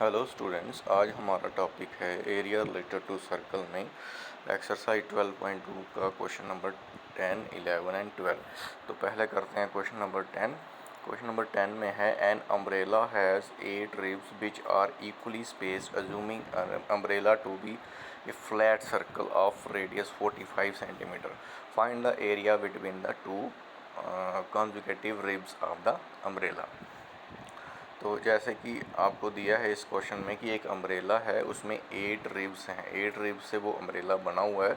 Hello students, आज हमारा topic है एरिया रिलेटेड टू सर्कल में एक्सरसाइज 12.2 का क्वेश्चन नंबर 10, 11 एंड 12। तो पहले करते हैं क्वेश्चन नंबर 10। क्वेश्चन नंबर 10 में है an umbrella has 8 ribs which are equally spaced assuming umbrella to be a flat circle of radius 45 centimetre. Find the area between the two consecutive ribs of the umbrella. तो जैसे कि आपको दिया है इस question में कि एक अम्ब्रेला है, उसमें 8 रिब्स हैं। 8 रिब्स से वो अम्ब्रेला बना हुआ है,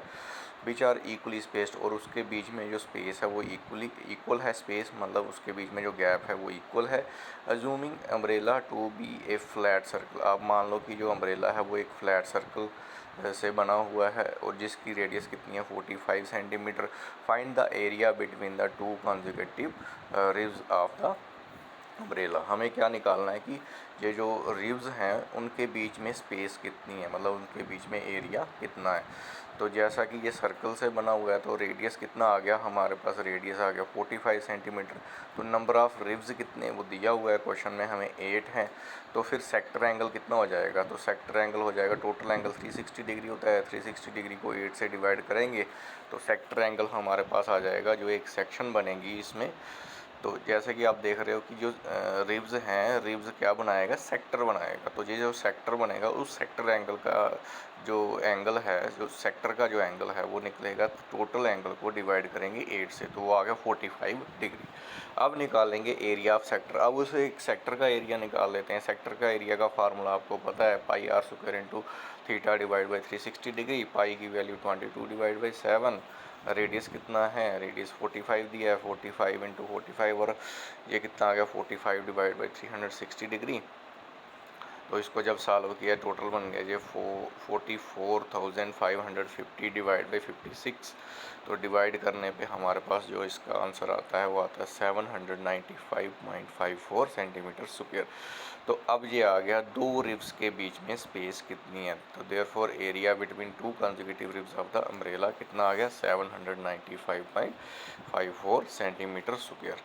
विच आर इक्वली स्पेस्ड, और उसके बीच में जो स्पेस है वो इक्वल है। स्पेस मतलब उसके बीच में जो गैप है वो इक्वल है। Assuming umbrella to be a flat circle, आप मान लो कि जो अम्ब्रेला है वो एक फ्लैट सर्कल से बना हुआ है और जिसकी रेडियस कितनी है 45 centimetre. Find the area between the two consecutive ribs of the umbrella. हमें क्या निकालना है कि ये जो रिब्स हैं उनके बीच में स्पेस कितनी है, मतलब उनके बीच में एरिया कितना है। तो जैसा कि ये सर्कल से बना हुआ है तो रेडियस कितना आ गया हमारे पास, रेडियस आ गया 45 सेंटीमीटर। तो नंबर ऑफ़ रिब्स कितने वो दिया हुआ है क्वेश्चन में, हमें 8 हैं। तो फिर सेक्टर एंगल कितना हो जाएगा, तो सेक्टर एंगल हो जाएगा, टोटल एंगल 360 डिग्री होता है, 360 डिग्री को 8 से डिवाइड करेंगे तो सेक्टर एंगल हमारे पास आ जाएगा। जो एक सेक्शन बनेगी इसमें, तो जैसे कि आप देख रहे हो कि जो रिब्स हैं, रिब्स क्या बनाएगा, सेक्टर बनाएगा। तो ये जो सेक्टर बनेगा उस सेक्टर एंगल का जो एंगल है, जो सेक्टर का जो एंगल है वो निकलेगा, टोटल एंगल को डिवाइड करेंगे 8 से, तो वो आ गया 45 डिग्री। अब निकालेंगे एरिया ऑफ सेक्टर। अब उसे एक सेक्टर का एरिया निकाल लेते हैं। सेक्टर का एरिया का फार्मूला आपको पता है, pi R square into theta divide by 360 degree. Pi की वैल्यू 22 डिवाइड बाई 7। रेडियस कितना है, रेडियस 45 दिया है, 45 इंटू 45, और ये कितना आ गया 45 डिवाइड बाई 360 डिग्री। तो इसको जब सॉल्व किया टोटल बन गया ये 44,550 डिवाइड बाई 56। तो डिवाइड करने पे हमारे पास जो इसका आंसर आता है वो आता है 795.54 सेंटीमीटर स्क्वायर। तो अब ये आ गया दो रिब्स के बीच में स्पेस कितनी है। तो therefore area between two consecutive ribs of the umbrella कितना आ गया 795.54 सेंटीमीटर स्क्वायर।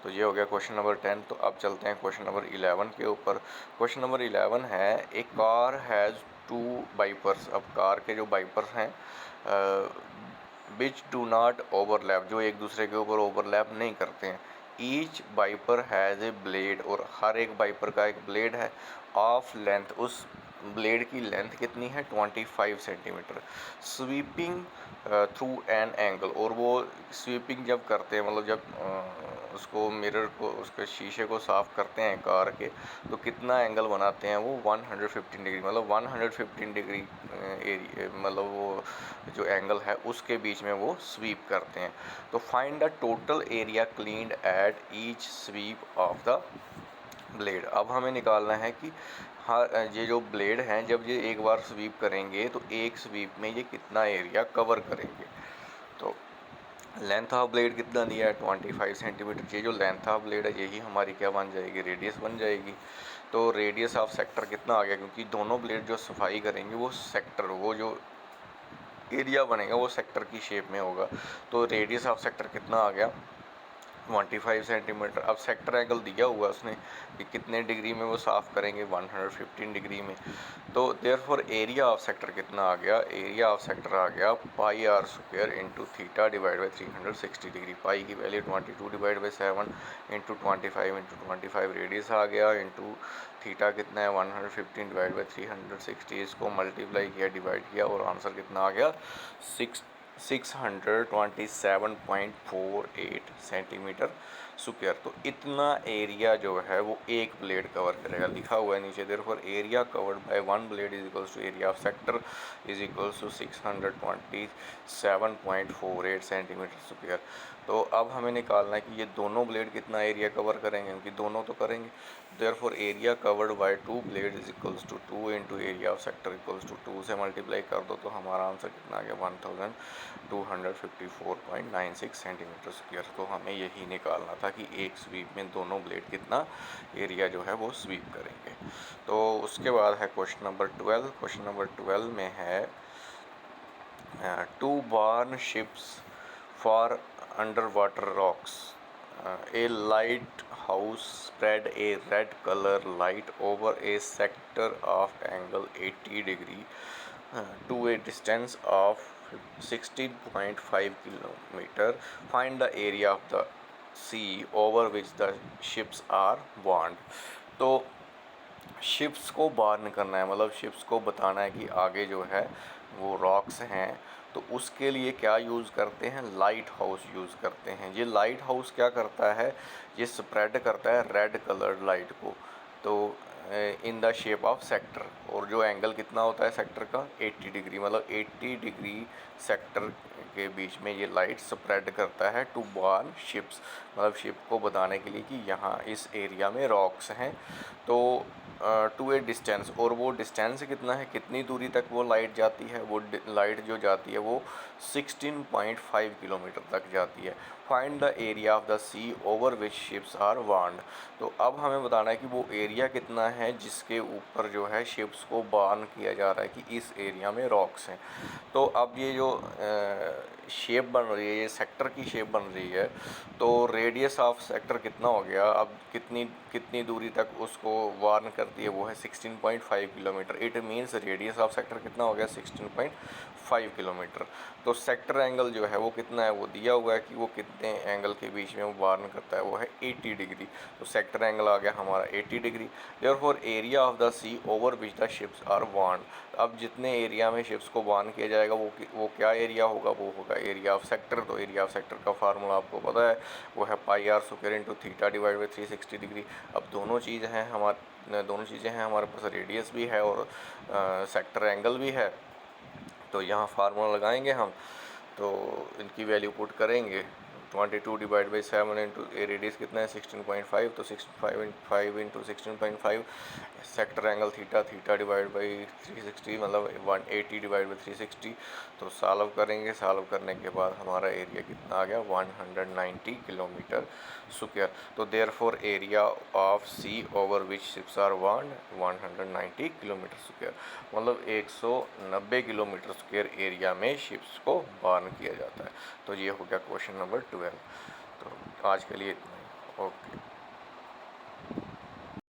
तो ये हो गया क्वेश्चन नंबर 10। तो अब चलते हैं क्वेश्चन नंबर 11 के ऊपर। क्वेश्चन नंबर 11 है ए कार हैज़ 2 वाइपर्स। अब कार के जो वाइपर्स हैं विच डू नॉट ओवरलैप, जो एक दूसरे के ऊपर ओवरलैप नहीं करते हैं। Each wiper has a blade, और हर एक वाइपर का एक ब्लेड है। ऑफ लेंथ, उस ब्लेड की लेंथ कितनी है 25 centimetre. Sweeping through an angle, और वो स्वीपिंग जब करते हैं, मतलब जब उसको मिरर को, उसके शीशे को साफ़ करते हैं कार के, तो कितना एंगल बनाते हैं वो 115 डिग्री, मतलब 115 डिग्री एरिया, मतलब वो जो एंगल है उसके बीच में वो स्वीप करते हैं। तो find the total area cleaned at each sweep of the blade. अब हमें निकालना है कि हाँ, ये जो ब्लेड हैं जब ये एक बार स्वीप करेंगे तो एक स्वीप में ये कितना एरिया कवर करेंगे। तो लेंथ ऑफ ब्लेड कितना दिया है 25 सेंटीमीटर। ये जो लेंथ ऑफ ब्लेड है यही हमारी क्या बन जाएगी, रेडियस बन जाएगी। तो रेडियस ऑफ सेक्टर कितना आ गया, क्योंकि दोनों ब्लेड जो सफाई करेंगे वो सेक्टर, वो जो एरिया बनेगा वो सेक्टर की शेप में होगा। तो रेडियस ऑफ सेक्टर कितना आ गया 25 सेंटीमीटर। अब सेक्टर एंगल दिया हुआ है उसने कि कितने डिग्री में वो साफ़ करेंगे 115 डिग्री में। तो देयरफॉर एरिया ऑफ सेक्टर कितना आ गया, एरिया ऑफ सेक्टर आ गया pi R square into theta divide by 360 degree. Pi की वैल्यू 22 डिवाइड बाई 7 इंटू 25 रेडियस आ गया, इंटू थीटा कितना है 115 डिवाइड बाई 360। इसको मल्टीप्लाई किया, डिवाइड किया, और आंसर कितना आ गया 627.48 सेंटीमीटर स्क्वायर। तो इतना एरिया जो है वो एक ब्लेड कवर करेगा। लिखा हुआ है नीचे therefore area covered by one blade is equals to area of sector is equals to 627.48 centimetre square. तो अब हमें निकालना है कि ये दोनों ब्लेड कितना एरिया कवर करेंगे, क्योंकि दोनों तो करेंगे। Therefore area covered by two blade is equals to 2 into area of sector equals to 2 से मल्टीप्लाई कर दो तो हमारा आंसर कितना आ गया 1254.96 सेंटीमीटर स्क्वायर। तो हमें यही निकालना था कि एक स्वीप में दोनों ब्लेड कितना एरिया जो है वो स्वीप करेंगे। तो उसके बाद है क्वेश्चन नंबर 12। क्वेश्चन नंबर 12 में है to warn ships for under water rocks A lighthouse spread a red color light over a sector of angle 80 degree to a distance of 16.5 kilometer. Find the area of the sea over which the ships are warned. तो ships को warn करना है, मतलब ships को बताना है कि आगे जो है वो रॉक्स हैं, तो उसके लिए क्या यूज़ करते हैं, लाइट हाउस यूज़ करते हैं। ये लाइट हाउस क्या करता है, ये स्प्रेड करता है रेड कलर्ड लाइट को, तो in the shape of sector, और जो एंगल कितना होता है सेक्टर का 80 डिग्री, मतलब 80 डिग्री सेक्टर के बीच में ये लाइट स्प्रेड करता है टू वार्न शिप्स, मतलब शिप को बताने के लिए कि यहाँ इस एरिया में रॉक्स हैं। तो टू ए डिस्टेंस, और वो डिस्टेंस कितना है, कितनी दूरी तक वो लाइट जाती है, वो लाइट जो जाती है वो 16.5 किलोमीटर तक जाती है। Find the area of the sea over which ships are warned. तो अब हमें बताना है कि वो एरिया कितना है जिसके ऊपर जो है शिप्स को वार्न किया जा रहा है कि इस एरिया में रॉक्स हैं। तो अब ये जो शेप बन रही है, ये सेक्टर की शेप बन रही है, तो रेडियस ऑफ सेक्टर कितना हो गया, अब कितनी दूरी तक उसको वार्न करती है, वो है 16.5 kilometre. It means radius of sector कितना हो गया, 16.5 किलोमीटर। तो सेक्टर एंगल जो है वो कितना है, वो दिया हुआ है कि वो कितने एंगल के बीच में वो वार्न करता है, वो है 80 डिग्री। तो सेक्टर एंगल आ गया हमारा 80 degree. Therefore area of the sea over which the ships are warn. अब जितने एरिया में शिप्स को वार्न किया जाएगा वो क्या एरिया होगा, वो होगा एरिया ऑफ सेक्टर। तो एरिया ऑफ सेक्टर का फार्मूला आपको पता है, वो है pi R square into theta divide by 360 degree. अब दोनों चीज़ें हैं हमारे पास, रेडियस भी है और सेक्टर एंगल भी है। तो यहाँ फार्मूला लगाएंगे हम, तो इनकी वैल्यू पुट करेंगे। 22 डिवाइड बाई 7 इंटू रेडियस कितना है 16.5, तो 5 into 16.5 sector angle theta divide by 360, मतलब 180 डिवाइड बाई 360। तो सॉल्व करेंगे, सॉल्व करने के बाद हमारा एरिया कितना आ गया 190 किलोमीटर स्क्वायर। तो therefore area of sea over which ships are warned 190 kilometre square, मतलब 190 किलोमीटर स्क्वायर एरिया में शिप्स को वार्न किया जाता है। तो ये हो गया क्वेश्चन नंबर 12। तो आज के लिए इतना ही, ओके।